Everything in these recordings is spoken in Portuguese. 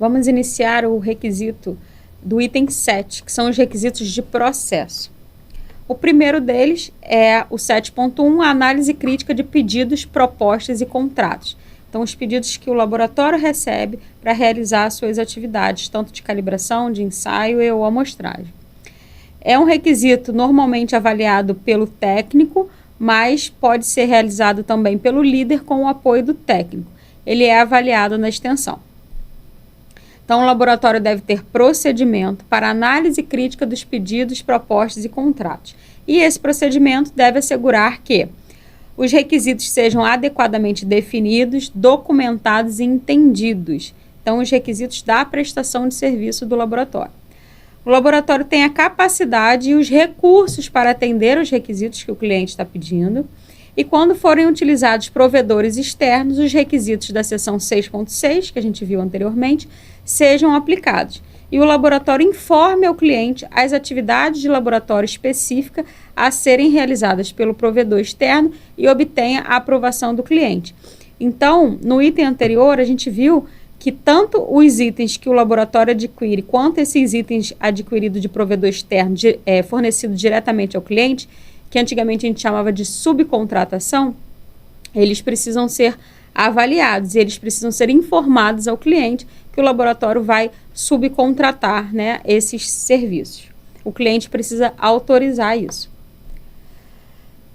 Vamos iniciar o requisito do item 7, que são os requisitos de processo. O primeiro deles é o 7.1, a análise crítica de pedidos, propostas e contratos. Então, os pedidos que o laboratório recebe para realizar suas atividades, tanto de calibração, de ensaio e ou amostragem. É um requisito normalmente avaliado pelo técnico, mas pode ser realizado também pelo líder com o apoio do técnico. Ele é avaliado na extensão. Então, o laboratório deve ter procedimento para análise crítica dos pedidos, propostas e contratos. E esse procedimento deve assegurar que os requisitos sejam adequadamente definidos, documentados e entendidos. Então, os requisitos da prestação de serviço do laboratório. O laboratório tem a capacidade e os recursos para atender os requisitos que o cliente está pedindo. E quando forem utilizados provedores externos, os requisitos da seção 6.6, que a gente viu anteriormente, sejam aplicados. E o laboratório informe ao cliente as atividades de laboratório específica a serem realizadas pelo provedor externo e obtenha a aprovação do cliente. Então, no item anterior, a gente viu que tanto os itens que o laboratório adquire, quanto esses itens adquiridos de provedor externo, fornecido diretamente ao cliente, que antigamente a gente chamava de subcontratação, eles precisam ser avaliados e eles precisam ser informados ao cliente que o laboratório vai subcontratar, né, esses serviços. O cliente precisa autorizar isso.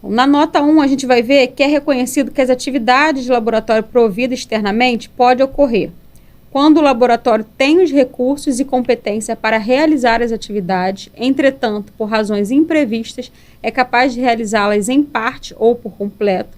Na nota 1, a gente vai ver que é reconhecido que as atividades de laboratório providas externamente podem ocorrer quando o laboratório tem os recursos e competência para realizar as atividades, entretanto, por razões imprevistas, é capaz de realizá-las em parte ou por completo,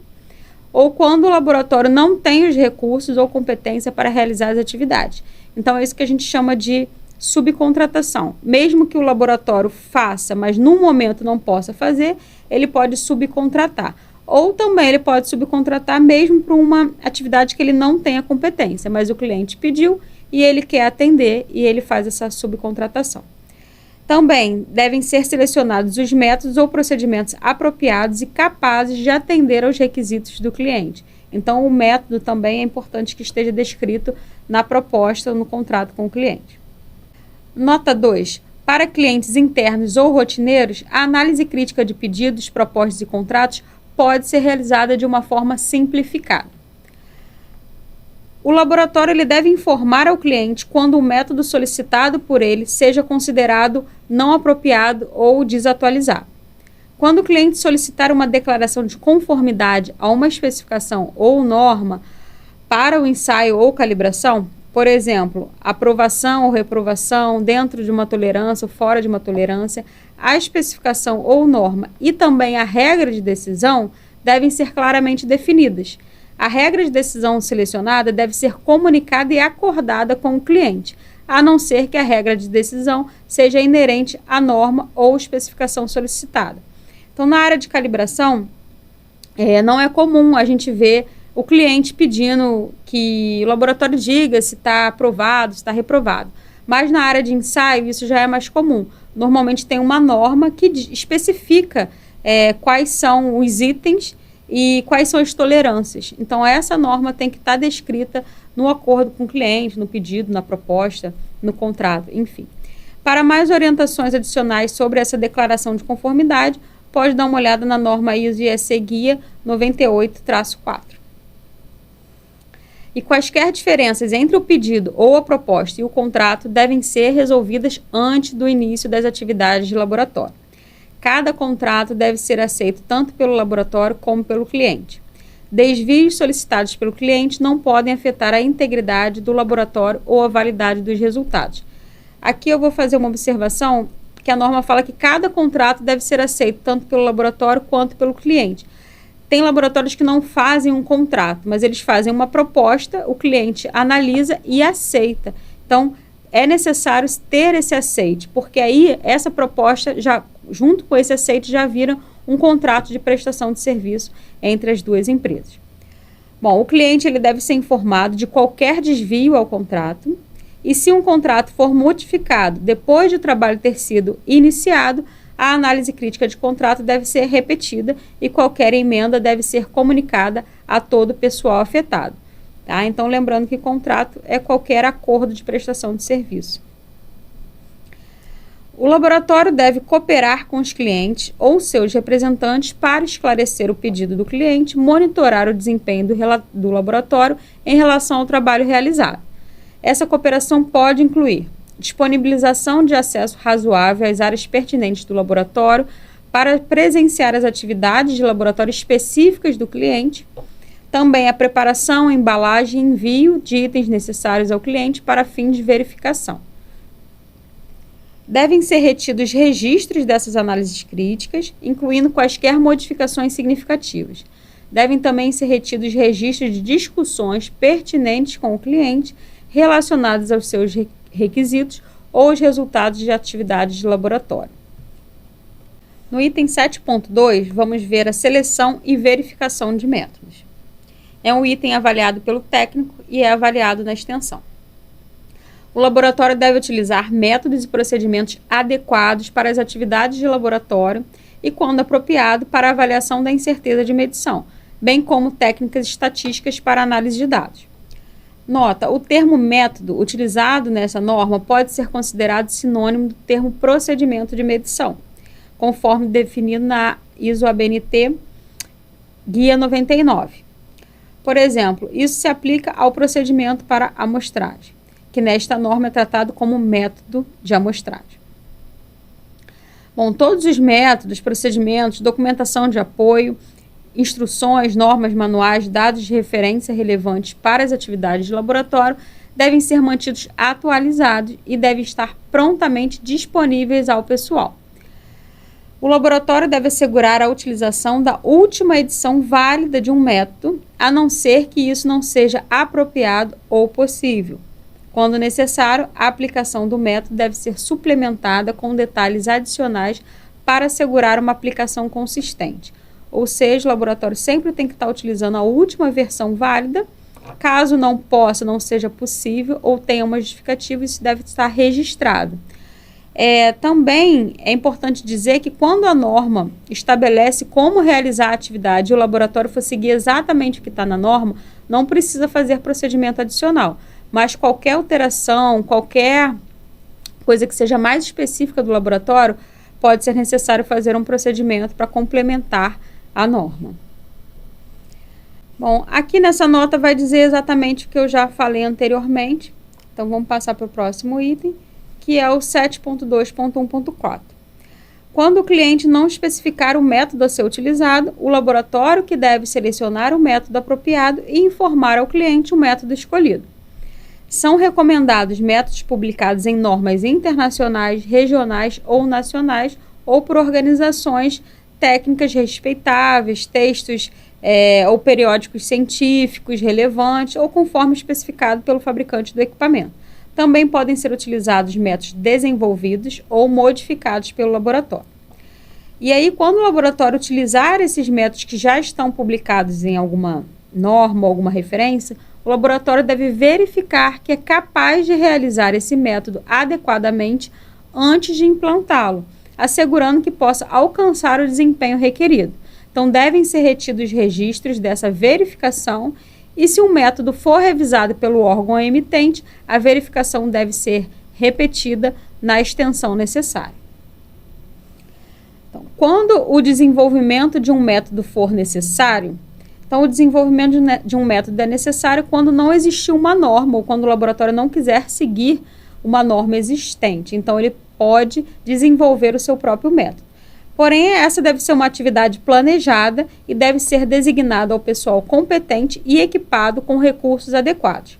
ou quando o laboratório não tem os recursos ou competência para realizar as atividades. Então, é isso que a gente chama de subcontratação. Mesmo que o laboratório faça, mas no momento não possa fazer, ele pode subcontratar. Ou também ele pode subcontratar mesmo para uma atividade que ele não tenha competência, mas o cliente pediu e ele quer atender e ele faz essa subcontratação. Também devem ser selecionados os métodos ou procedimentos apropriados e capazes de atender aos requisitos do cliente. Então, o método também é importante que esteja descrito na proposta ou no contrato com o cliente. Nota 2. Para clientes internos ou rotineiros, a análise crítica de pedidos, propostas e contratos pode ser realizada de uma forma simplificada. O laboratório ele deve informar ao cliente quando o método solicitado por ele seja considerado não apropriado ou desatualizado. Quando o cliente solicitar uma declaração de conformidade a uma especificação ou norma para o ensaio ou calibração, por exemplo, aprovação ou reprovação dentro de uma tolerância ou fora de uma tolerância, a especificação ou norma e também a regra de decisão devem ser claramente definidas. A regra de decisão selecionada deve ser comunicada e acordada com o cliente, a não ser que a regra de decisão seja inerente à norma ou especificação solicitada. Então, na área de calibração, não é comum a gente ver o cliente pedindo que o laboratório diga se está aprovado, se está reprovado. Mas na área de ensaio, isso já é mais comum. Normalmente tem uma norma que especifica quais são os itens e quais são as tolerâncias. Então, essa norma tem que estar descrita no acordo com o cliente, no pedido, na proposta, no contrato, enfim. Para mais orientações adicionais sobre essa declaração de conformidade, pode dar uma olhada na norma ISO IEC Guia 98-4. E quaisquer diferenças entre o pedido ou a proposta e o contrato devem ser resolvidas antes do início das atividades de laboratório. Cada contrato deve ser aceito tanto pelo laboratório como pelo cliente. Desvios solicitados pelo cliente não podem afetar a integridade do laboratório ou a validade dos resultados. Aqui eu vou fazer uma observação, que a norma fala que cada contrato deve ser aceito tanto pelo laboratório quanto pelo cliente. Tem laboratórios que não fazem um contrato, mas eles fazem uma proposta, o cliente analisa e aceita. Então, é necessário ter esse aceite, porque aí essa proposta, já junto com esse aceite, já vira um contrato de prestação de serviço entre as duas empresas. Bom, o cliente ele deve ser informado de qualquer desvio ao contrato e se um contrato for modificado depois de o trabalho ter sido iniciado, a análise crítica de contrato deve ser repetida e qualquer emenda deve ser comunicada a todo o pessoal afetado. Tá? Então, lembrando que contrato é qualquer acordo de prestação de serviço. O laboratório deve cooperar com os clientes ou seus representantes para esclarecer o pedido do cliente, monitorar o desempenho do laboratório em relação ao trabalho realizado. Essa cooperação pode incluir disponibilização de acesso razoável às áreas pertinentes do laboratório para presenciar as atividades de laboratório específicas do cliente, também a preparação, embalagem e envio de itens necessários ao cliente para fins de verificação. Devem ser retidos registros dessas análises críticas, incluindo quaisquer modificações significativas. Devem também ser retidos registros de discussões pertinentes com o cliente relacionadas aos seus requisitos ou os resultados de atividades de laboratório. No item 7.2, vamos ver a seleção e verificação de métodos. É um item avaliado pelo técnico e é avaliado na extensão. O laboratório deve utilizar métodos e procedimentos adequados para as atividades de laboratório e, quando apropriado, para a avaliação da incerteza de medição, bem como técnicas estatísticas para análise de dados. Nota: o termo método utilizado nessa norma pode ser considerado sinônimo do termo procedimento de medição, conforme definido na ISO ABNT Guia 99. Por exemplo, isso se aplica ao procedimento para amostragem, que nesta norma é tratado como método de amostragem. Bom, todos os métodos, procedimentos, documentação de apoio, instruções, normas, manuais, dados de referência relevantes para as atividades de laboratório devem ser mantidos atualizados e devem estar prontamente disponíveis ao pessoal. O laboratório deve assegurar a utilização da última edição válida de um método, a não ser que isso não seja apropriado ou possível. Quando necessário, a aplicação do método deve ser suplementada com detalhes adicionais para assegurar uma aplicação consistente. Ou seja, o laboratório sempre tem que estar utilizando a última versão válida. Caso não possa, não seja possível ou tenha uma justificativa, isso deve estar registrado. Também é importante dizer que quando a norma estabelece como realizar a atividade e o laboratório for seguir exatamente o que está na norma, não precisa fazer procedimento adicional. Mas qualquer alteração, qualquer coisa que seja mais específica do laboratório, pode ser necessário fazer um procedimento para complementar a norma. Bom, aqui nessa nota vai dizer exatamente o que eu já falei anteriormente. Então, vamos passar para o próximo item, que é o 7.2.1.4. Quando o cliente não especificar o método a ser utilizado, o laboratório que deve selecionar o método apropriado e informar ao cliente o método escolhido. São recomendados métodos publicados em normas internacionais, regionais ou nacionais, ou por organizações técnicas respeitáveis, textos ou periódicos científicos relevantes, ou conforme especificado pelo fabricante do equipamento. Também podem ser utilizados métodos desenvolvidos ou modificados pelo laboratório. E aí, quando o laboratório utilizar esses métodos que já estão publicados em alguma norma ou alguma referência, o laboratório deve verificar que é capaz de realizar esse método adequadamente antes de implantá-lo, assegurando que possa alcançar o desempenho requerido. Então, devem ser retidos registros dessa verificação e, se um método for revisado pelo órgão emitente, a verificação deve ser repetida na extensão necessária. Então, quando o desenvolvimento de um método for necessário, então o desenvolvimento de um método é necessário quando não existir uma norma ou quando o laboratório não quiser seguir uma norma existente. Então, ele pode desenvolver o seu próprio método. Porém, essa deve ser uma atividade planejada e deve ser designada ao pessoal competente e equipado com recursos adequados.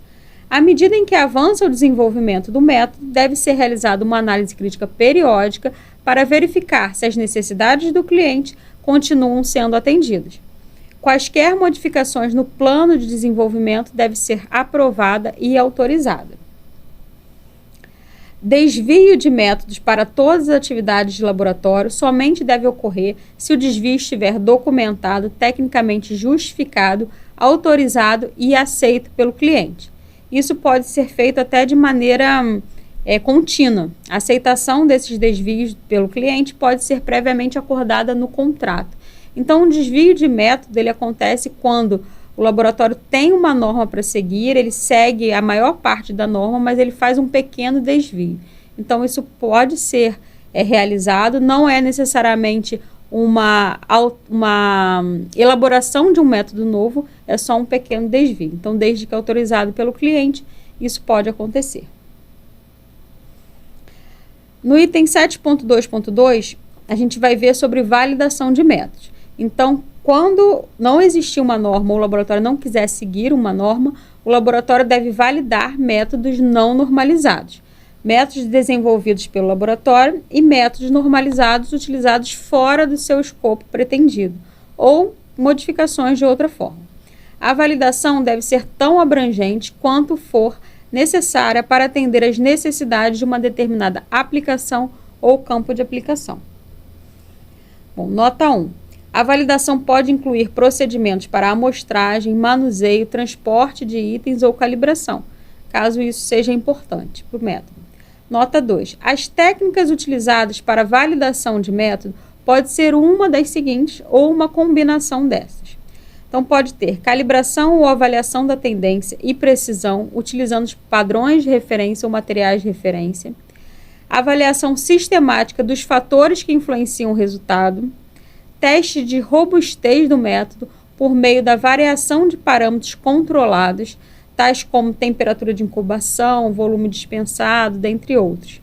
À medida em que avança o desenvolvimento do método, deve ser realizada uma análise crítica periódica para verificar se as necessidades do cliente continuam sendo atendidas. Quaisquer modificações no plano de desenvolvimento devem ser aprovada e autorizada. Desvio de métodos para todas as atividades de laboratório somente deve ocorrer se o desvio estiver documentado, tecnicamente justificado, autorizado e aceito pelo cliente. Isso pode ser feito até de maneira contínua. A aceitação desses desvios pelo cliente pode ser previamente acordada no contrato. Então, o desvio de método ele acontece quando O laboratório tem uma norma para seguir, ele segue a maior parte da norma, mas ele faz um pequeno desvio. Então, isso pode ser realizado, não é necessariamente uma elaboração de um método novo, é só um pequeno desvio. Então, desde que autorizado pelo cliente, isso pode acontecer. No item 7.2.2, a gente vai ver sobre validação de métodos. Então, quando não existir uma norma ou o laboratório não quiser seguir uma norma, o laboratório deve validar métodos não normalizados, métodos desenvolvidos pelo laboratório e métodos normalizados utilizados fora do seu escopo pretendido, ou modificações de outra forma. A validação deve ser tão abrangente quanto for necessária para atender às necessidades de uma determinada aplicação ou campo de aplicação. Bom, nota 1. A validação pode incluir procedimentos para amostragem, manuseio, transporte de itens ou calibração, caso isso seja importante para o método. Nota 2. As técnicas utilizadas para validação de método pode ser uma das seguintes ou uma combinação dessas. Então, pode ter calibração ou avaliação da tendência e precisão, utilizando padrões de referência ou materiais de referência, avaliação sistemática dos fatores que influenciam o resultado, teste de robustez do método por meio da variação de parâmetros controlados, tais como temperatura de incubação, volume dispensado, dentre outros.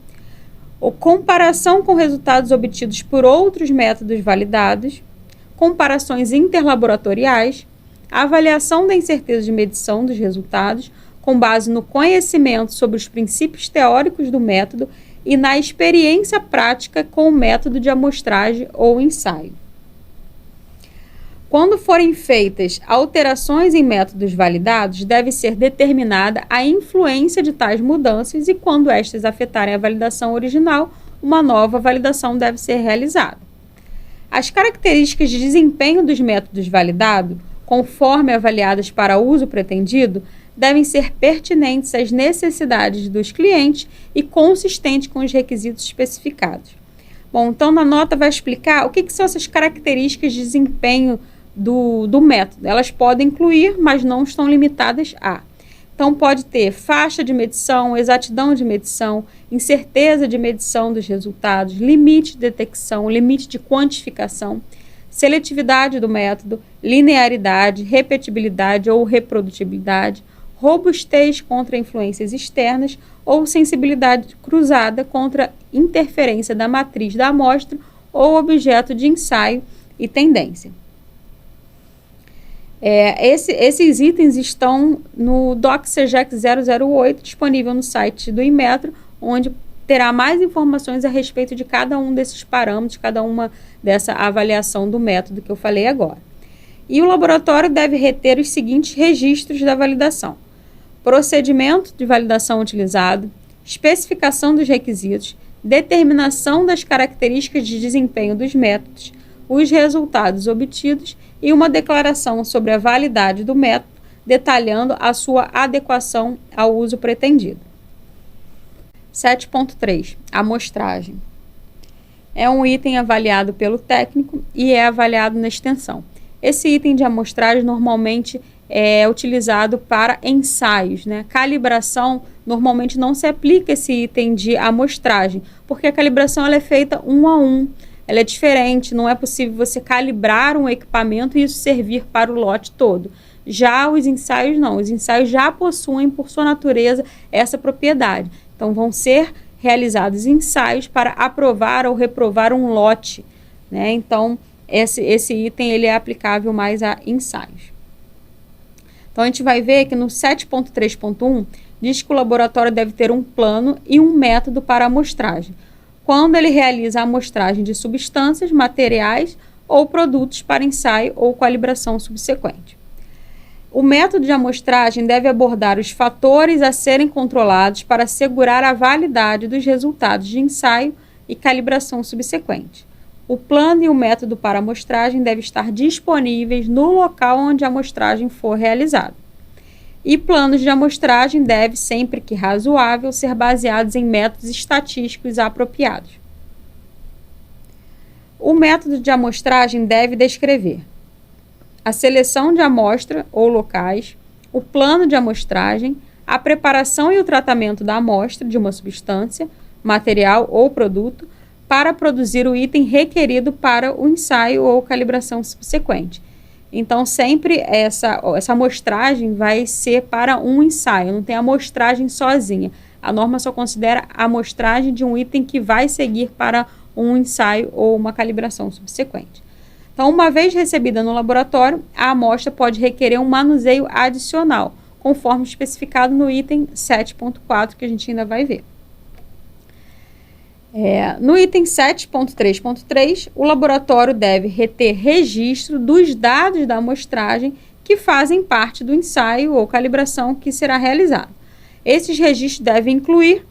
Ou comparação com resultados obtidos por outros métodos validados, comparações interlaboratoriais, avaliação da incerteza de medição dos resultados, com base no conhecimento sobre os princípios teóricos do método e na experiência prática com o método de amostragem ou ensaio. Quando forem feitas alterações em métodos validados, deve ser determinada a influência de tais mudanças e, quando estas afetarem a validação original, uma nova validação deve ser realizada. As características de desempenho dos métodos validados, conforme avaliadas para uso pretendido, devem ser pertinentes às necessidades dos clientes e consistentes com os requisitos especificados. Bom, então na nota vai explicar o que são essas características de desempenho do método. Elas podem incluir, mas não estão limitadas a. Então, pode ter faixa de medição, exatidão de medição, incerteza de medição dos resultados, limite de detecção, limite de quantificação, seletividade do método, linearidade, repetibilidade ou reprodutibilidade, robustez contra influências externas ou sensibilidade cruzada contra interferência da matriz da amostra ou objeto de ensaio e tendência. Esses itens estão no Doc CEGEC 008, disponível no site do Inmetro, onde terá mais informações a respeito de cada um desses parâmetros, cada uma dessa avaliação do método que eu falei agora. E o laboratório deve reter os seguintes registros da validação: procedimento de validação utilizado, especificação dos requisitos, determinação das características de desempenho dos métodos, os resultados obtidos e uma declaração sobre a validade do método, detalhando a sua adequação ao uso pretendido. 7.3. Amostragem. É um item avaliado pelo técnico e é avaliado na extensão. Esse item de amostragem normalmente é utilizado para ensaios, né? Calibração, normalmente não se aplica esse item de amostragem, porque a calibração ela é feita 1 a 1. Ela é diferente, não é possível você calibrar um equipamento e isso servir para o lote todo. Já os ensaios não, os ensaios já possuem por sua natureza essa propriedade. Então vão ser realizados ensaios para aprovar ou reprovar um lote, né? Então esse item ele é aplicável mais a ensaios. Então a gente vai ver que no 7.3.1 diz que o laboratório deve ter um plano e um método para amostragem, quando ele realiza a amostragem de substâncias, materiais ou produtos para ensaio ou calibração subsequente. O método de amostragem deve abordar os fatores a serem controlados para assegurar a validade dos resultados de ensaio e calibração subsequente. O plano e o método para amostragem devem estar disponíveis no local onde a amostragem for realizada. E planos de amostragem devem, sempre que razoável, ser baseados em métodos estatísticos apropriados. O método de amostragem deve descrever a seleção de amostra ou locais, o plano de amostragem, a preparação e o tratamento da amostra de uma substância, material ou produto, para produzir o item requerido para o ensaio ou calibração subsequente. Então, sempre essa amostragem vai ser para um ensaio, não tem amostragem sozinha. A norma só considera a amostragem de um item que vai seguir para um ensaio ou uma calibração subsequente. Então, uma vez recebida no laboratório, a amostra pode requerer um manuseio adicional, conforme especificado no item 7.4, que a gente ainda vai ver. No item 7.3.3, o laboratório deve reter registro dos dados da amostragem que fazem parte do ensaio ou calibração que será realizado. Esses registros devem incluir,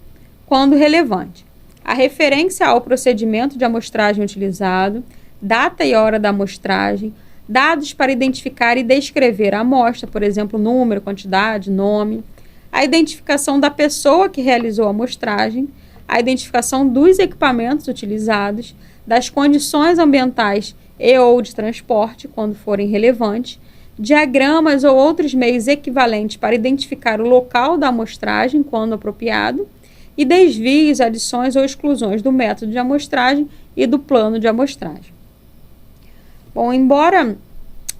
quando relevante, a referência ao procedimento de amostragem utilizado, data e hora da amostragem, dados para identificar e descrever a amostra, por exemplo, número, quantidade, nome, a identificação da pessoa que realizou a amostragem, a identificação dos equipamentos utilizados, das condições ambientais e ou de transporte, quando forem relevantes, diagramas ou outros meios equivalentes para identificar o local da amostragem, quando apropriado, e desvios, adições ou exclusões do método de amostragem e do plano de amostragem. Bom, embora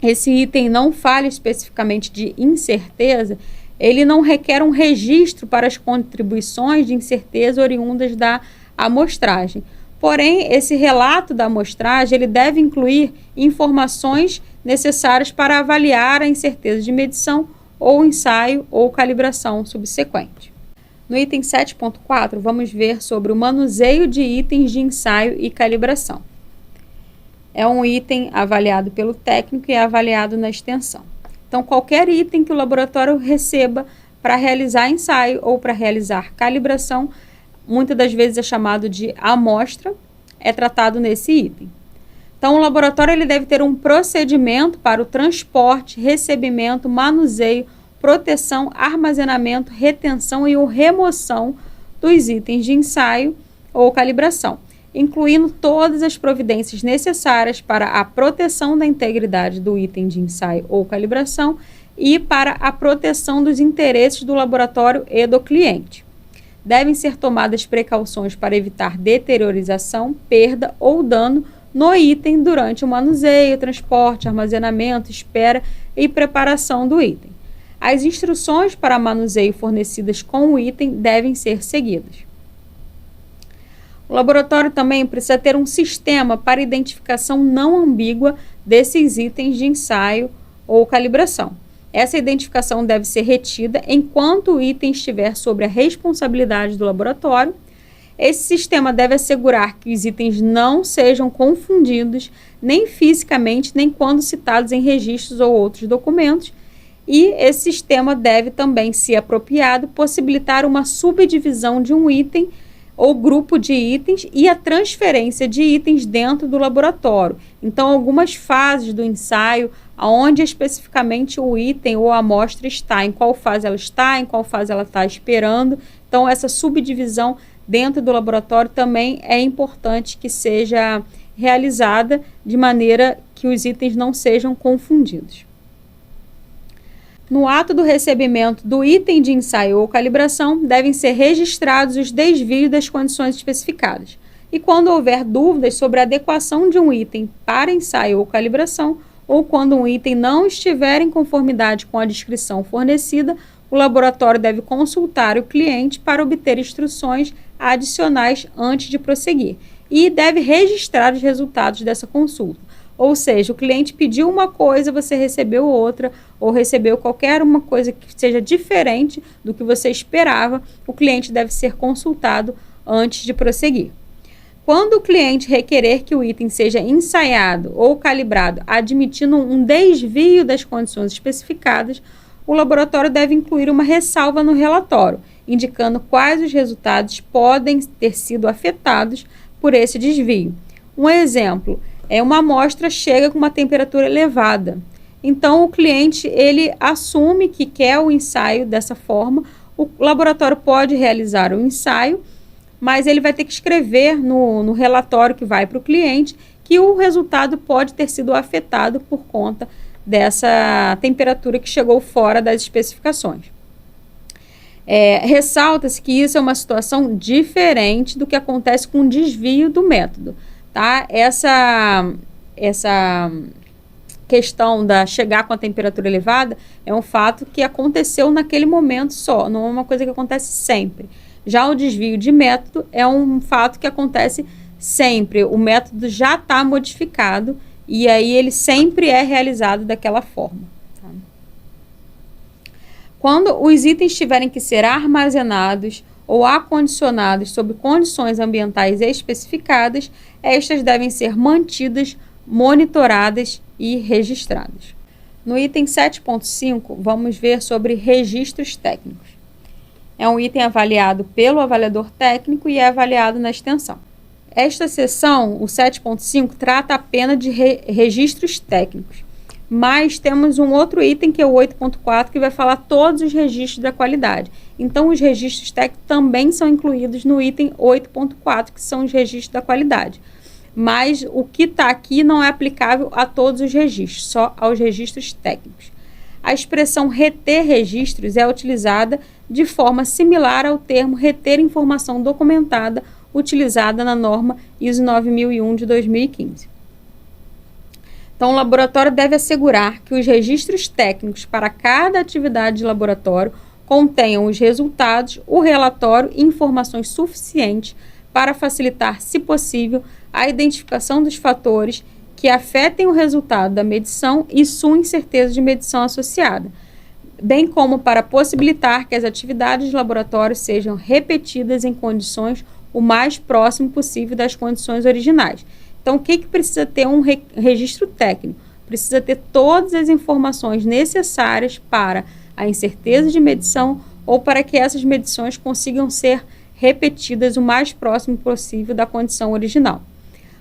esse item não fale especificamente de incerteza, ele não requer um registro para as contribuições de incerteza oriundas da amostragem. Porém, esse relato da amostragem ele deve incluir informações necessárias para avaliar a incerteza de medição ou ensaio ou calibração subsequente. No item 7.4, vamos ver sobre o manuseio de itens de ensaio e calibração. É um item avaliado pelo técnico e é avaliado na extensão. Então, qualquer item que o laboratório receba para realizar ensaio ou para realizar calibração, muitas das vezes é chamado de amostra, é tratado nesse item. Então, o laboratório ele deve ter um procedimento para o transporte, recebimento, manuseio, proteção, armazenamento, retenção e remoção dos itens de ensaio ou calibração, incluindo todas as providências necessárias para a proteção da integridade do item de ensaio ou calibração e para a proteção dos interesses do laboratório e do cliente. Devem ser tomadas precauções para evitar deteriorização, perda ou dano no item durante o manuseio, transporte, armazenamento, espera e preparação do item. As instruções para manuseio fornecidas com o item devem ser seguidas. O laboratório também precisa ter um sistema para identificação não ambígua desses itens de ensaio ou calibração. Essa identificação deve ser retida enquanto o item estiver sob a responsabilidade do laboratório. Esse sistema deve assegurar que os itens não sejam confundidos, nem fisicamente, nem quando citados em registros ou outros documentos. E esse sistema deve também, se apropriado, possibilitar uma subdivisão de um item ou grupo de itens e a transferência de itens dentro do laboratório. Então, algumas fases do ensaio, onde especificamente o item ou a amostra está, em qual fase ela está, em qual fase ela está esperando. Então, essa subdivisão dentro do laboratório também é importante que seja realizada de maneira que os itens não sejam confundidos. No ato do recebimento do item de ensaio ou calibração, devem ser registrados os desvios das condições especificadas. E quando houver dúvidas sobre a adequação de um item para ensaio ou calibração, ou quando um item não estiver em conformidade com a descrição fornecida, o laboratório deve consultar o cliente para obter instruções adicionais antes de prosseguir e deve registrar os resultados dessa consulta. Ou seja, o cliente pediu uma coisa, você recebeu outra, ou recebeu qualquer uma coisa que seja diferente do que você esperava, o cliente deve ser consultado antes de prosseguir. Quando o cliente requerer que o item seja ensaiado ou calibrado, admitindo um desvio das condições especificadas, o laboratório deve incluir uma ressalva no relatório, indicando quais os resultados podem ter sido afetados por esse desvio. Um exemplo uma amostra chega com uma temperatura elevada. Então, o cliente ele assume que quer o ensaio dessa forma. O laboratório pode realizar o ensaio, mas ele vai ter que escrever no relatório que vai para o cliente que o resultado pode ter sido afetado por conta dessa temperatura que chegou fora das especificações. Ressalta-se que isso é uma situação diferente do que acontece com o desvio do método, tá? Essa questão da chegar com a temperatura elevada é um fato que aconteceu naquele momento só, não é uma coisa que acontece sempre. Já o desvio de método é um fato que acontece sempre, o método já está modificado e aí ele sempre é realizado daquela forma. Quando os itens tiverem que ser armazenados ou acondicionados sob condições ambientais especificadas, estas devem ser mantidas, monitoradas e registradas. No item 7.5, vamos ver sobre registros técnicos. É um item avaliado pelo avaliador técnico e é avaliado na extensão. Esta seção, o 7.5, trata apenas de registros técnicos. Mas temos um outro item, que é o 8.4, que vai falar todos os registros da qualidade. Então, os registros técnicos também são incluídos no item 8.4, que são os registros da qualidade. Mas o que está aqui não é aplicável a todos os registros, só aos registros técnicos. A expressão reter registros é utilizada de forma similar ao termo reter informação documentada, utilizada na norma ISO 9001 de 2015. Então, o laboratório deve assegurar que os registros técnicos para cada atividade de laboratório contenham os resultados, o relatório e informações suficientes para facilitar, se possível, a identificação dos fatores que afetem o resultado da medição e sua incerteza de medição associada, bem como para possibilitar que as atividades de laboratório sejam repetidas em condições o mais próximo possível das condições originais. Então, o que precisa ter um registro técnico? Precisa ter todas as informações necessárias para a incerteza de medição ou para que essas medições consigam ser repetidas o mais próximo possível da condição original.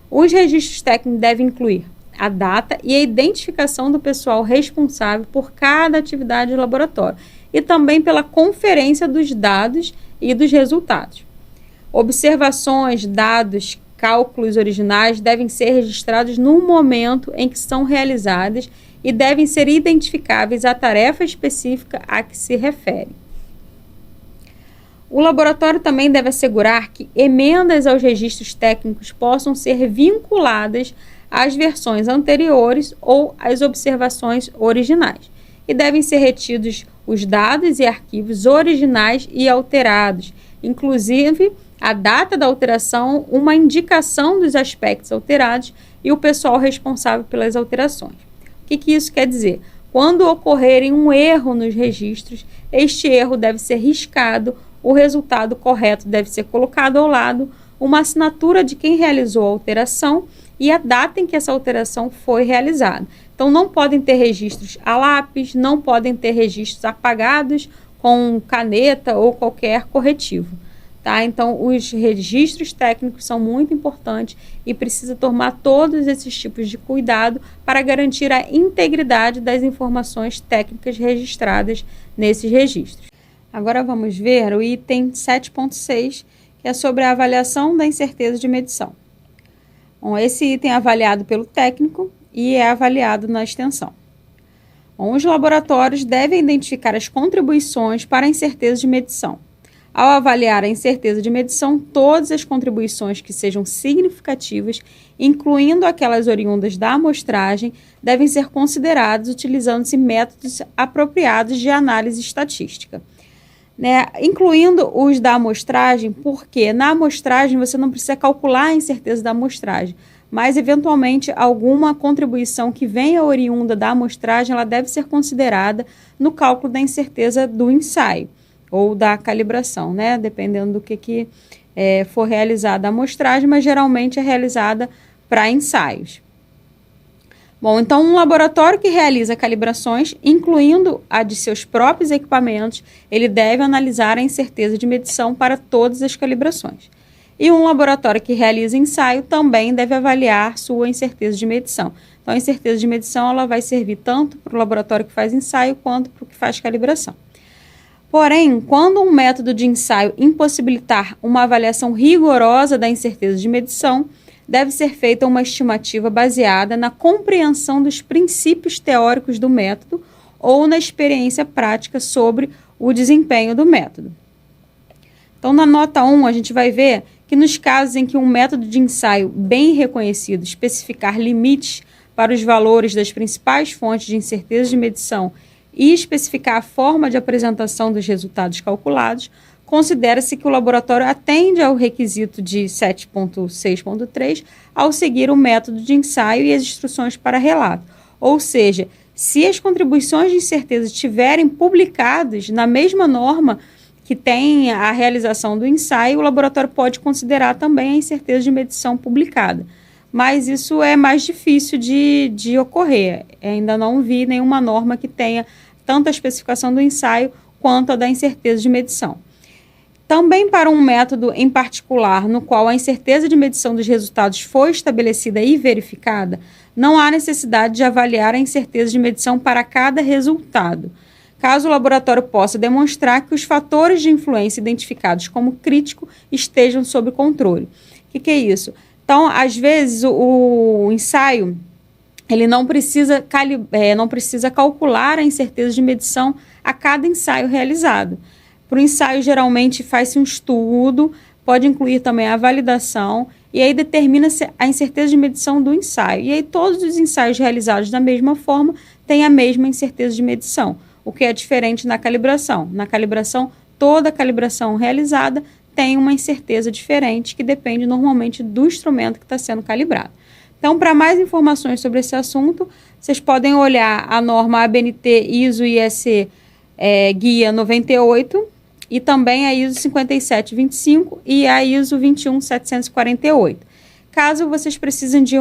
Os registros técnicos devem incluir a data e a identificação do pessoal responsável por cada atividade de laboratório e também pela conferência dos dados e dos resultados. Observações, dados, cálculos originais devem ser registrados no momento em que são realizadas e devem ser identificáveis a tarefa específica a que se refere. O laboratório também deve assegurar que emendas aos registros técnicos possam ser vinculadas às versões anteriores ou às observações originais, e devem ser retidos os dados e arquivos originais e alterados, inclusive a data da alteração, uma indicação dos aspectos alterados e o pessoal responsável pelas alterações. O que isso quer dizer? Quando ocorrerem um erro nos registros, este erro deve ser riscado, o resultado correto deve ser colocado ao lado, uma assinatura de quem realizou a alteração e a data em que essa alteração foi realizada. Então, não podem ter registros a lápis, não podem ter registros apagados com caneta ou qualquer corretivo. Tá? Então, os registros técnicos são muito importantes e precisa tomar todos esses tipos de cuidado para garantir a integridade das informações técnicas registradas nesses registros. Agora vamos ver o item 7.6, que é sobre a avaliação da incerteza de medição. Bom, esse item é avaliado pelo técnico e é avaliado na extensão. Bom, os laboratórios devem identificar as contribuições para a incerteza de medição. Ao avaliar a incerteza de medição, todas as contribuições que sejam significativas, incluindo aquelas oriundas da amostragem, devem ser consideradas utilizando-se métodos apropriados de análise estatística. Incluindo os da amostragem, porque na amostragem você não precisa calcular a incerteza da amostragem, mas eventualmente alguma contribuição que venha oriunda da amostragem, ela deve ser considerada no cálculo da incerteza do ensaio ou da calibração, dependendo do que for realizada a amostragem, mas geralmente é realizada para ensaios. Bom, então um laboratório que realiza calibrações, incluindo a de seus próprios equipamentos, ele deve analisar a incerteza de medição para todas as calibrações. E um laboratório que realiza ensaio também deve avaliar sua incerteza de medição. Então, a incerteza de medição ela vai servir tanto para o laboratório que faz ensaio quanto para o que faz calibração. Porém, quando um método de ensaio impossibilitar uma avaliação rigorosa da incerteza de medição, deve ser feita uma estimativa baseada na compreensão dos princípios teóricos do método ou na experiência prática sobre o desempenho do método. Então, na nota 1, a gente vai ver que nos casos em que um método de ensaio bem reconhecido especificar limites para os valores das principais fontes de incerteza de medição e especificar a forma de apresentação dos resultados calculados, considera-se que o laboratório atende ao requisito de 7.6.3 ao seguir o método de ensaio e as instruções para relato. Ou seja, se as contribuições de incerteza estiverem publicadas na mesma norma que tem a realização do ensaio, o laboratório pode considerar também a incerteza de medição publicada. Mas isso é mais difícil de ocorrer. Ainda não vi nenhuma norma que tenha tanto a especificação do ensaio quanto a da incerteza de medição. Também para um método em particular, no qual a incerteza de medição dos resultados foi estabelecida e verificada, não há necessidade de avaliar a incerteza de medição para cada resultado, caso o laboratório possa demonstrar que os fatores de influência identificados como crítico estejam sob controle. O que é isso? Então, às vezes, o ensaio ele não precisa calcular a incerteza de medição a cada ensaio realizado. Para o ensaio, geralmente, faz-se um estudo, pode incluir também a validação, e aí determina-se a incerteza de medição do ensaio. E aí todos os ensaios realizados da mesma forma têm a mesma incerteza de medição, o que é diferente na calibração. Na calibração, toda calibração realizada tem uma incerteza diferente, que depende normalmente do instrumento que está sendo calibrado. Então, para mais informações sobre esse assunto, vocês podem olhar a norma ABNT ISO IEC Guia 98, e também a ISO 5725 e a ISO 21748. Caso vocês precisem de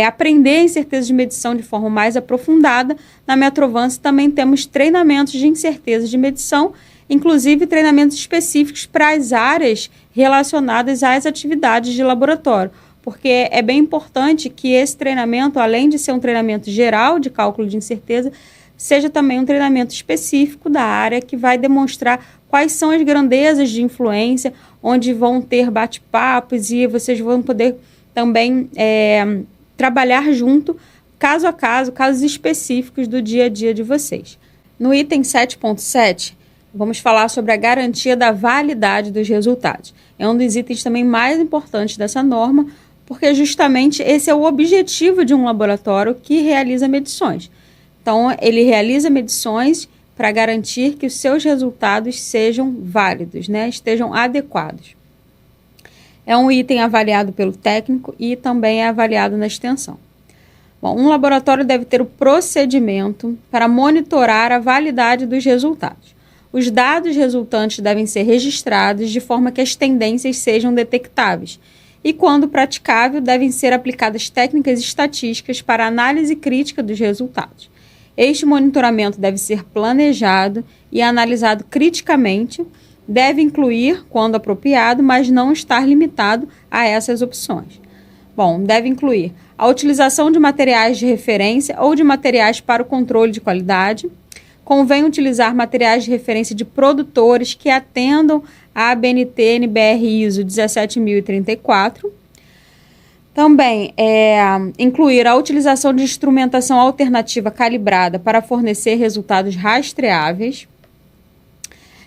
aprender a incerteza de medição de forma mais aprofundada, na Metrovance também temos treinamentos de incerteza de medição, inclusive treinamentos específicos para as áreas relacionadas às atividades de laboratório, porque é bem importante que esse treinamento, além de ser um treinamento geral de cálculo de incerteza, seja também um treinamento específico da área que vai demonstrar quais são as grandezas de influência, onde vão ter bate-papos e vocês vão poder também trabalhar junto, caso a caso, casos específicos do dia a dia de vocês. No item 7.7, vamos falar sobre a garantia da validade dos resultados. É um dos itens também mais importantes dessa norma, porque justamente esse é o objetivo de um laboratório que realiza medições. Então, ele realiza medições para garantir que os seus resultados sejam válidos, né? Estejam adequados. É um item avaliado pelo técnico e também é avaliado na extensão. Bom, um laboratório deve ter o procedimento para monitorar a validade dos resultados. Os dados resultantes devem ser registrados de forma que as tendências sejam detectáveis e, quando praticável, devem ser aplicadas técnicas estatísticas para análise crítica dos resultados. Este monitoramento deve ser planejado e analisado criticamente, deve incluir, quando apropriado, mas não estar limitado a essas opções. Bom, deve incluir a utilização de materiais de referência ou de materiais para o controle de qualidade. Convém utilizar materiais de referência de produtores que atendam à ABNT NBR ISO 17034. Também incluir a utilização de instrumentação alternativa calibrada para fornecer resultados rastreáveis,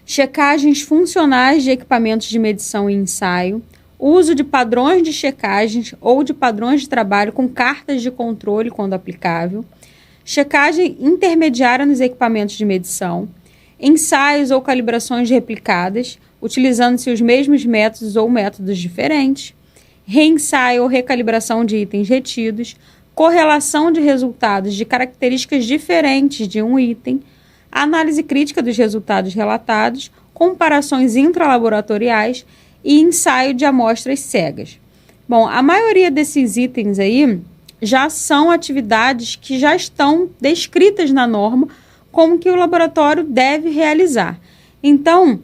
checagens funcionais de equipamentos de medição e ensaio, uso de padrões de checagens ou de padrões de trabalho com cartas de controle quando aplicável, checagem intermediária nos equipamentos de medição, ensaios ou calibrações replicadas, utilizando-se os mesmos métodos ou métodos diferentes, reensaio ou recalibração de itens retidos, correlação de resultados de características diferentes de um item, análise crítica dos resultados relatados, comparações intralaboratoriais e ensaio de amostras cegas. Bom, a maioria desses itens aí já são atividades que já estão descritas na norma como que o laboratório deve realizar. Então,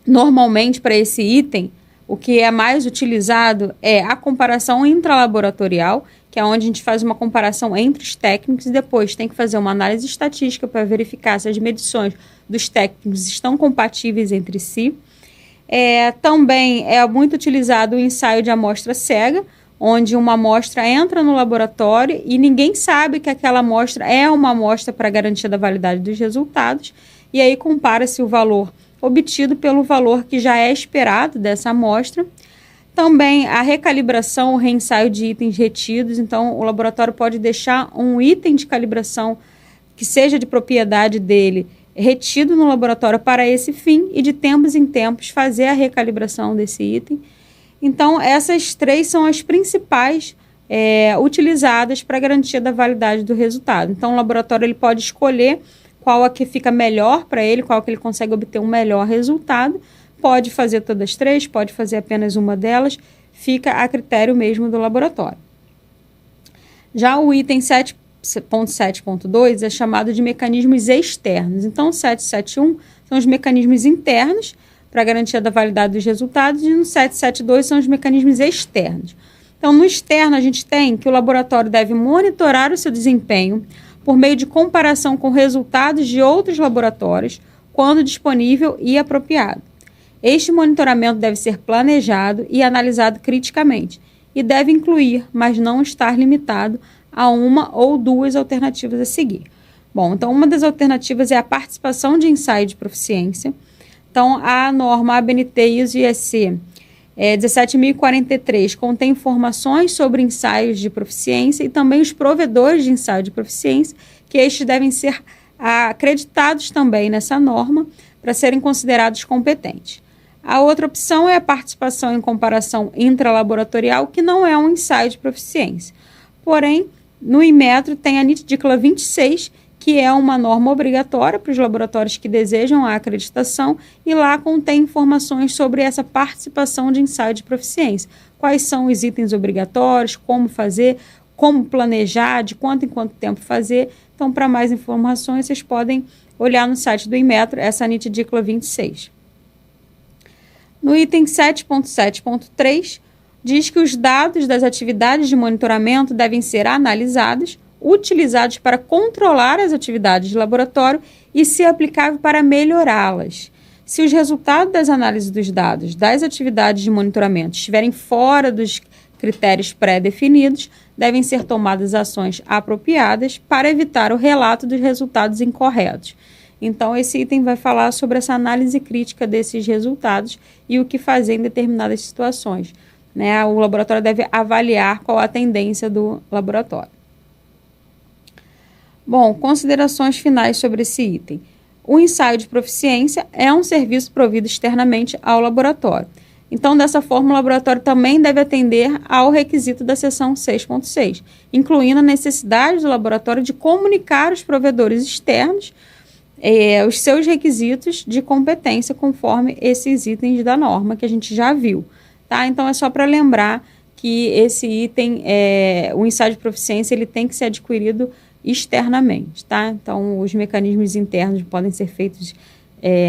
normalmente para esse item, o que é mais utilizado é a comparação intralaboratorial, que é onde a gente faz uma comparação entre os técnicos e depois tem que fazer uma análise estatística para verificar se as medições dos técnicos estão compatíveis entre si. Também é muito utilizado o ensaio de amostra cega, onde uma amostra entra no laboratório e ninguém sabe que aquela amostra é uma amostra para garantia da validade dos resultados, e aí compara-se o valor obtido pelo valor que já é esperado dessa amostra. Também a recalibração, o reensaio de itens retidos. Então, o laboratório pode deixar um item de calibração que seja de propriedade dele retido no laboratório para esse fim e de tempos em tempos fazer a recalibração desse item. Então, essas três são as principais utilizadas para a garantia da validade do resultado. Então, o laboratório ele pode escolher qual a que fica melhor para ele, qual que ele consegue obter um melhor resultado. Pode fazer todas as três, pode fazer apenas uma delas, fica a critério mesmo do laboratório. Já o item 7.7.2 é chamado de mecanismos externos. Então, o 7.7.1 são os mecanismos internos para a garantia da validade dos resultados, e no 7.7.2 são os mecanismos externos. Então, no externo, a gente tem que o laboratório deve monitorar o seu desempenho por meio de comparação com resultados de outros laboratórios, quando disponível e apropriado. Este monitoramento deve ser planejado e analisado criticamente e deve incluir, mas não estar limitado a uma ou duas alternativas a seguir. Bom, então uma das alternativas é a participação de ensaio de proficiência. Então, a norma ABNT ISO IEC 17.043 contém informações sobre ensaios de proficiência e também os provedores de ensaio de proficiência, que estes devem ser acreditados também nessa norma para serem considerados competentes. A outra opção é a participação em comparação intralaboratorial, que não é um ensaio de proficiência. Porém, no Inmetro tem a NIT-DICLA 26, que é uma norma obrigatória para os laboratórios que desejam a acreditação, e lá contém informações sobre essa participação de ensaio de proficiência. Quais são os itens obrigatórios, como fazer, como planejar, de quanto em quanto tempo fazer. Então, para mais informações, vocês podem olhar no site do Inmetro essa NIT-DICLA 26. No item 7.7.3, diz que os dados das atividades de monitoramento devem ser analisados, utilizados para controlar as atividades de laboratório e, se aplicável, para melhorá-las. Se os resultados das análises dos dados das atividades de monitoramento estiverem fora dos critérios pré-definidos, devem ser tomadas ações apropriadas para evitar o relato dos resultados incorretos. Então, esse item vai falar sobre essa análise crítica desses resultados e o que fazer em determinadas situações. Né? O laboratório deve avaliar qual a tendência do laboratório. Bom, considerações finais sobre esse item. O ensaio de proficiência é um serviço provido externamente ao laboratório. Então, dessa forma, o laboratório também deve atender ao requisito da seção 6.6, incluindo a necessidade do laboratório de comunicar aos provedores externos os seus requisitos de competência conforme esses itens da norma que a gente já viu. Tá? Então, é só para lembrar que esse item, o ensaio de proficiência, ele tem que ser adquirido externamente. Tá? Então, os mecanismos internos podem ser feitos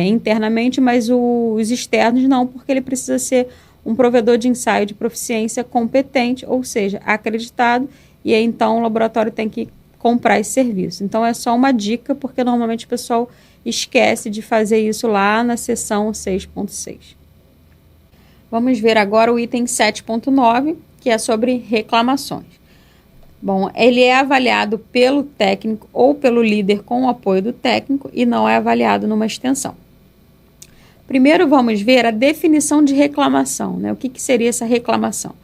internamente, mas os externos não, porque ele precisa ser um provedor de ensaio de proficiência competente, ou seja, acreditado, e aí então o laboratório tem que comprar esse serviço. Então, é só uma dica, porque normalmente o pessoal esquece de fazer isso lá na seção 6.6. Vamos ver agora o item 7.9, que é sobre reclamações. Bom, ele é avaliado pelo técnico ou pelo líder com o apoio do técnico e não é avaliado numa extensão. Primeiro vamos ver a definição de reclamação, né? O que seria essa reclamação?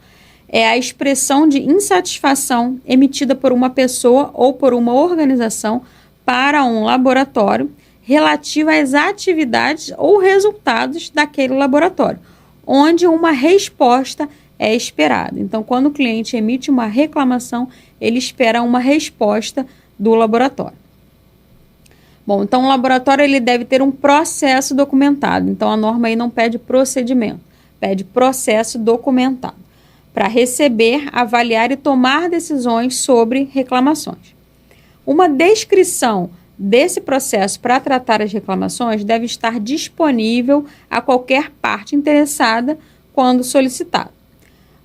É a expressão de insatisfação emitida por uma pessoa ou por uma organização para um laboratório relativa às atividades ou resultados daquele laboratório, onde uma resposta é esperada. Então, quando o cliente emite uma reclamação, ele espera uma resposta do laboratório. Bom, então o laboratório ele deve ter um processo documentado. Então, a norma aí não pede procedimento, pede processo documentado, para receber, avaliar e tomar decisões sobre reclamações. Uma descrição desse processo para tratar as reclamações deve estar disponível a qualquer parte interessada quando solicitado.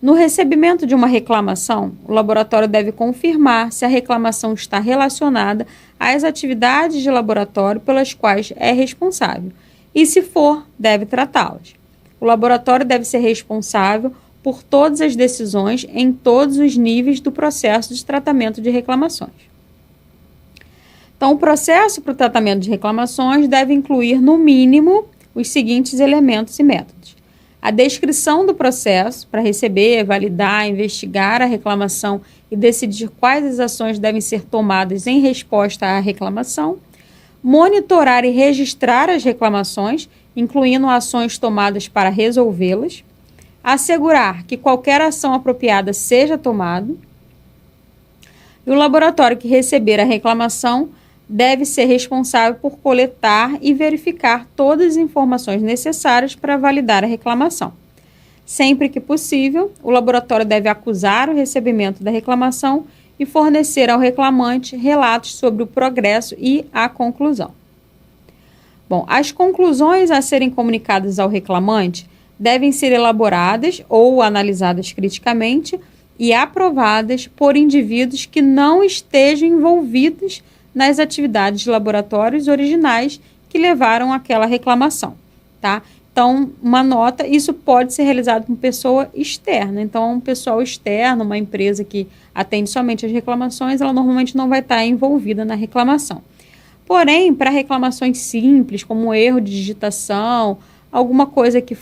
No recebimento de uma reclamação, o laboratório deve confirmar se a reclamação está relacionada às atividades de laboratório pelas quais é responsável e, se for, deve tratá-las. O laboratório deve ser responsável por todas as decisões em todos os níveis do processo de tratamento de reclamações. Então, o processo para o tratamento de reclamações deve incluir, no mínimo, os seguintes elementos e métodos: a descrição do processo para receber, validar, investigar a reclamação e decidir quais as ações devem ser tomadas em resposta à reclamação, monitorar e registrar as reclamações, incluindo ações tomadas para resolvê-las, assegurar que qualquer ação apropriada seja tomada, e o laboratório que receber a reclamação deve ser responsável por coletar e verificar todas as informações necessárias para validar a reclamação. Sempre que possível, o laboratório deve acusar o recebimento da reclamação e fornecer ao reclamante relatos sobre o progresso e a conclusão. Bom, as conclusões a serem comunicadas ao reclamante devem ser elaboradas ou analisadas criticamente e aprovadas por indivíduos que não estejam envolvidos nas atividades de laboratórios originais que levaram àquela reclamação, tá? Então, uma nota, isso pode ser realizado por pessoa externa. Então, um pessoal externo, uma empresa que atende somente as reclamações, ela normalmente não vai estar envolvida na reclamação. Porém, para reclamações simples, como um erro de digitação, alguma coisa que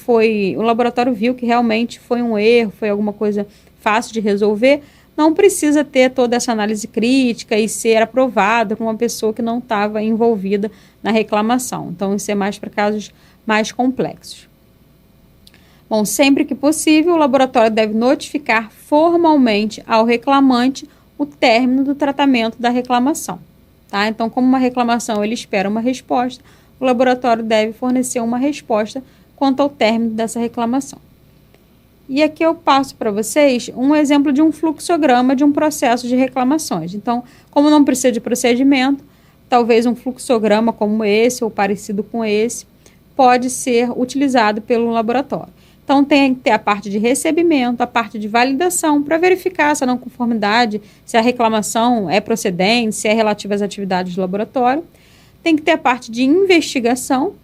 o laboratório viu que realmente foi um erro, foi alguma coisa fácil de resolver, não precisa ter toda essa análise crítica e ser aprovada com uma pessoa que não estava envolvida na reclamação. Então, isso é mais para casos mais complexos. Bom, sempre que possível, o laboratório deve notificar formalmente ao reclamante o término do tratamento da reclamação, tá? Então, como uma reclamação ele espera uma resposta, o laboratório deve fornecer uma resposta quanto ao término dessa reclamação. E aqui eu passo para vocês um exemplo de um fluxograma de um processo de reclamações. Então, como não precisa de procedimento, talvez um fluxograma como esse ou parecido com esse pode ser utilizado pelo laboratório. Então, tem que ter a parte de recebimento, a parte de validação para verificar essa não conformidade, se a reclamação é procedente, se é relativa às atividades do laboratório. Tem que ter a parte de investigação,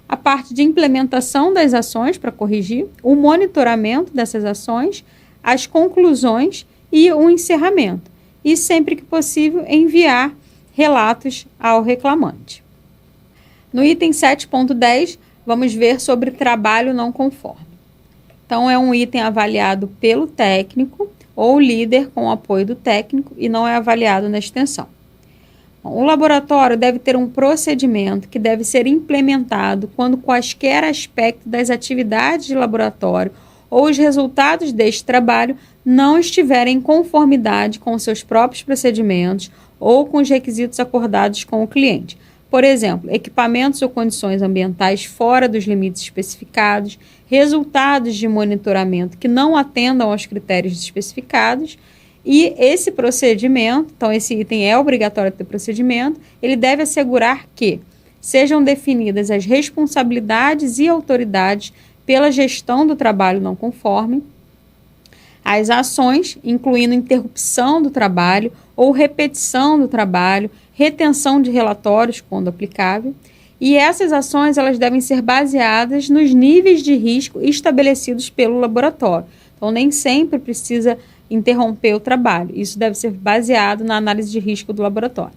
a parte de implementação das ações para corrigir, o monitoramento dessas ações, as conclusões e o encerramento. E, sempre que possível, enviar relatos ao reclamante. No item 7.10, vamos ver sobre trabalho não conforme. Então, é um item avaliado pelo técnico ou líder com o apoio do técnico e não é avaliado na extensão. O laboratório deve ter um procedimento que deve ser implementado quando quaisquer aspectos das atividades de laboratório ou os resultados deste trabalho não estiverem em conformidade com seus próprios procedimentos ou com os requisitos acordados com o cliente. Por exemplo, equipamentos ou condições ambientais fora dos limites especificados, resultados de monitoramento que não atendam aos critérios especificados. E esse procedimento, então esse item é obrigatório ter procedimento, ele deve assegurar que sejam definidas as responsabilidades e autoridades pela gestão do trabalho não conforme, as ações, incluindo interrupção do trabalho ou repetição do trabalho, retenção de relatórios, quando aplicável, e essas ações elas devem ser baseadas nos níveis de risco estabelecidos pelo laboratório. Então, nem sempre precisa interromper o trabalho. Isso deve ser baseado na análise de risco do laboratório.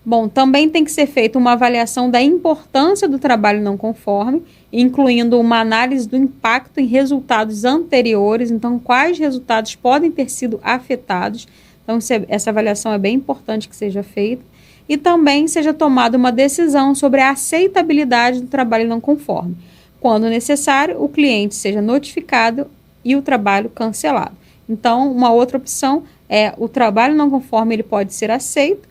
Bom, também tem que ser feita uma avaliação da importância do trabalho não conforme, incluindo uma análise do impacto em resultados anteriores, então quais resultados podem ter sido afetados. Então, essa avaliação é bem importante que seja feita. E também seja tomada uma decisão sobre a aceitabilidade do trabalho não conforme. Quando necessário, o cliente seja notificado e o trabalho cancelado. Então, uma outra opção é o trabalho não conforme, ele pode ser aceito,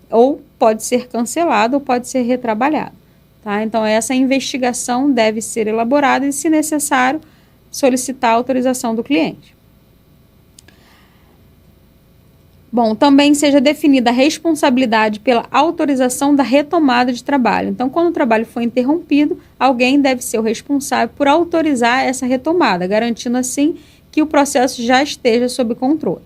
ou pode ser cancelado, ou pode ser retrabalhado. Tá? Então, essa investigação deve ser elaborada e, se necessário, solicitar a autorização do cliente. Bom, também seja definida a responsabilidade pela autorização da retomada de trabalho. Então, quando o trabalho for interrompido, alguém deve ser o responsável por autorizar essa retomada, garantindo assim que o processo já esteja sob controle.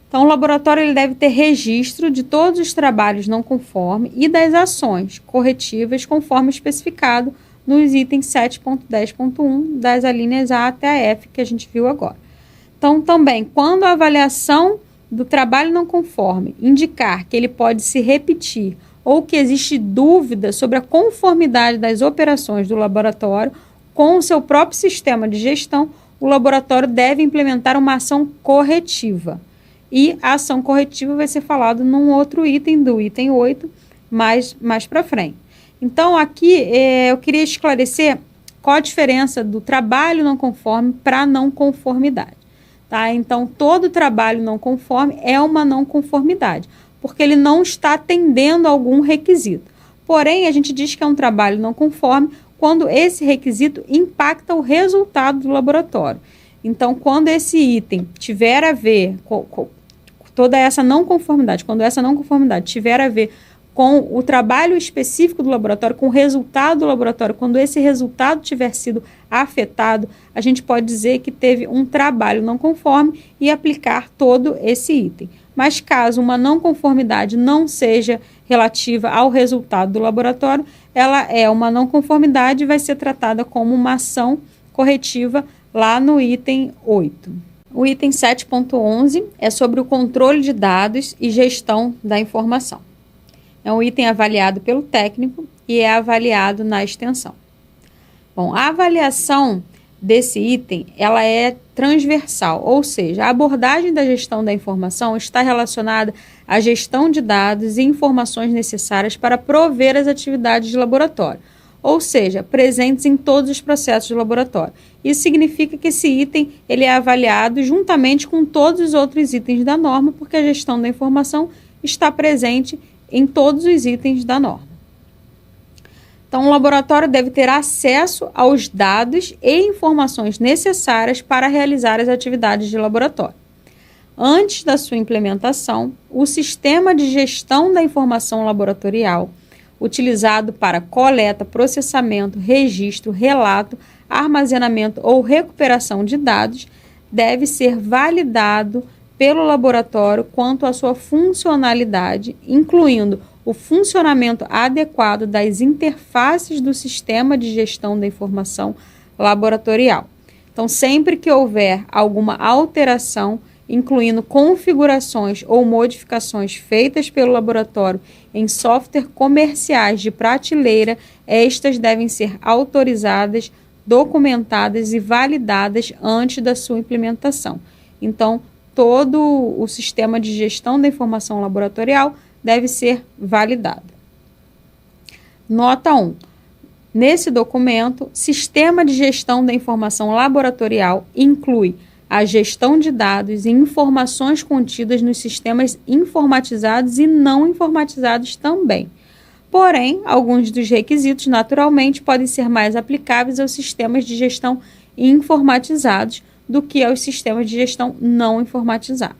Então, o laboratório ele deve ter registro de todos os trabalhos não conforme e das ações corretivas conforme especificado nos itens 7.10.1 das alíneas A até a F que a gente viu agora. Então, também, quando a avaliação do trabalho não conforme indicar que ele pode se repetir ou que existe dúvida sobre a conformidade das operações do laboratório com o seu próprio sistema de gestão, o laboratório deve implementar uma ação corretiva. E a ação corretiva vai ser falado num outro item, do item 8, mais para frente. Então, aqui eu queria esclarecer qual a diferença do trabalho não conforme para a não conformidade. Tá? Então, todo trabalho não conforme é uma não conformidade, porque ele não está atendendo a algum requisito. Porém, a gente diz que é um trabalho não conforme quando esse requisito impacta o resultado do laboratório. Então, quando esse item tiver a ver com toda essa não conformidade, quando essa não conformidade tiver a ver com o trabalho específico do laboratório, com o resultado do laboratório, quando esse resultado tiver sido afetado, a gente pode dizer que teve um trabalho não conforme e aplicar todo esse item. Mas caso uma não conformidade não seja relativa ao resultado do laboratório, ela é uma não conformidade e vai ser tratada como uma ação corretiva lá no item 8. O item 7.11 é sobre o controle de dados e gestão da informação. É um item avaliado pelo técnico e é avaliado na extensão. Bom, a avaliação desse item, ela é transversal, ou seja, a abordagem da gestão da informação está relacionada à gestão de dados e informações necessárias para prover as atividades de laboratório, ou seja, presentes em todos os processos de laboratório. Isso significa que esse item ele é avaliado juntamente com todos os outros itens da norma, porque a gestão da informação está presente em todos os itens da norma. Então, o laboratório deve ter acesso aos dados e informações necessárias para realizar as atividades de laboratório. Antes da sua implementação, o sistema de gestão da informação laboratorial, utilizado para coleta, processamento, registro, relato, armazenamento ou recuperação de dados, deve ser validado pelo laboratório quanto à sua funcionalidade, incluindo o funcionamento adequado das interfaces do sistema de gestão da informação laboratorial. Então, sempre que houver alguma alteração, incluindo configurações ou modificações feitas pelo laboratório em software comerciais de prateleira, estas devem ser autorizadas, documentadas e validadas antes da sua implementação. Então, todo o sistema de gestão da informação laboratorial deve ser validado. Nota 1. Nesse documento, sistema de gestão da informação laboratorial inclui a gestão de dados e informações contidas nos sistemas informatizados e não informatizados também. Porém, alguns dos requisitos, naturalmente, podem ser mais aplicáveis aos sistemas de gestão informatizados do que aos sistemas de gestão não informatizados.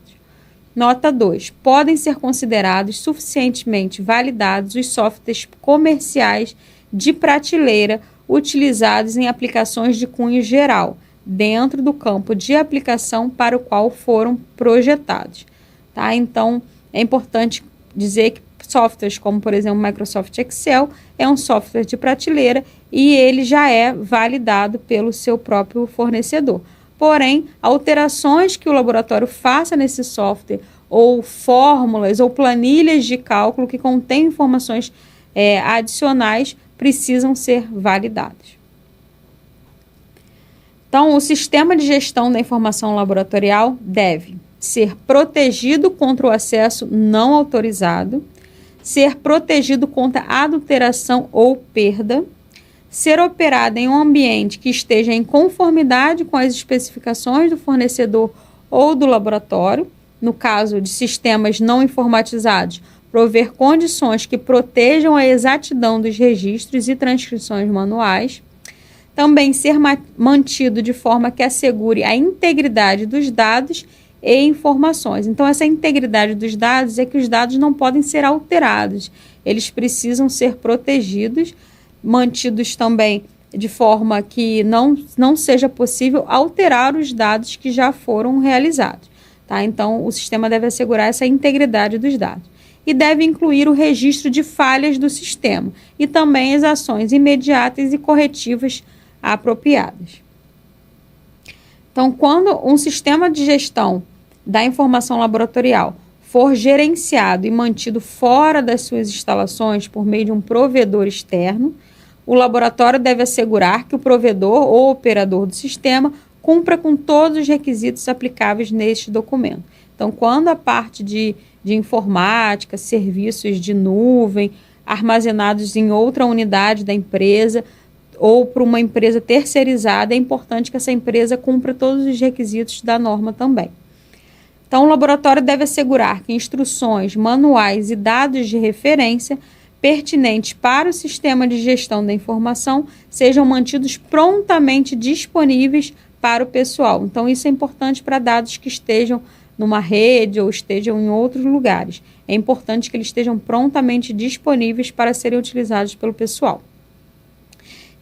Nota 2. Podem ser considerados suficientemente validados os softwares comerciais de prateleira utilizados em aplicações de cunho geral, dentro do campo de aplicação para o qual foram projetados. Tá? Então, é importante dizer que softwares como, por exemplo, o Microsoft Excel é um software de prateleira e ele já é validado pelo seu próprio fornecedor. Porém, alterações que o laboratório faça nesse software ou fórmulas ou planilhas de cálculo que contêm informações adicionais precisam ser validadas. Então, o sistema de gestão da informação laboratorial deve ser protegido contra o acesso não autorizado, ser protegido contra adulteração ou perda, ser operado em um ambiente que esteja em conformidade com as especificações do fornecedor ou do laboratório, no caso de sistemas não informatizados, prover condições que protejam a exatidão dos registros e transcrições manuais, também ser mantido de forma que assegure a integridade dos dados e informações. Então, essa integridade dos dados é que os dados não podem ser alterados, eles precisam ser protegidos, mantidos também de forma que não seja possível alterar os dados que já foram realizados. Tá? Então, o sistema deve assegurar essa integridade dos dados. e deve incluir o registro de falhas do sistema e também as ações imediatas e corretivas apropriadas. Então, quando um sistema de gestão da informação laboratorial for gerenciado e mantido fora das suas instalações por meio de um provedor externo, o laboratório deve assegurar que o provedor ou operador do sistema cumpra com todos os requisitos aplicáveis neste documento. Então, quando a parte de informática, serviços de nuvem, armazenados em outra unidade da empresa ou para uma empresa terceirizada, é importante que essa empresa cumpra todos os requisitos da norma também. Então, o laboratório deve assegurar que instruções, manuais e dados de referência pertinentes para o sistema de gestão da informação sejam mantidos prontamente disponíveis para o pessoal. Então, isso é importante para dados que estejam numa rede ou estejam em outros lugares. É importante que eles estejam prontamente disponíveis para serem utilizados pelo pessoal.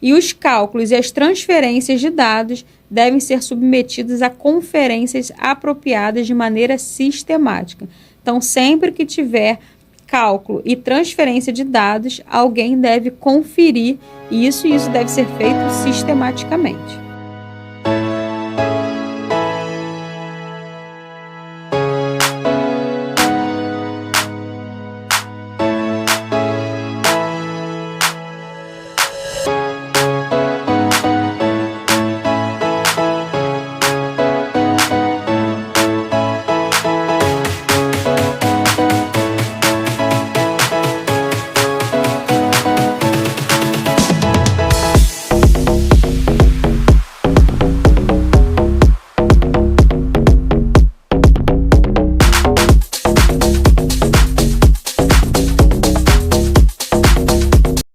E os cálculos e as transferências de dados devem ser submetidos a conferências apropriadas de maneira sistemática. Então, sempre que tiver cálculo e transferência de dados, alguém deve conferir isso e isso deve ser feito sistematicamente.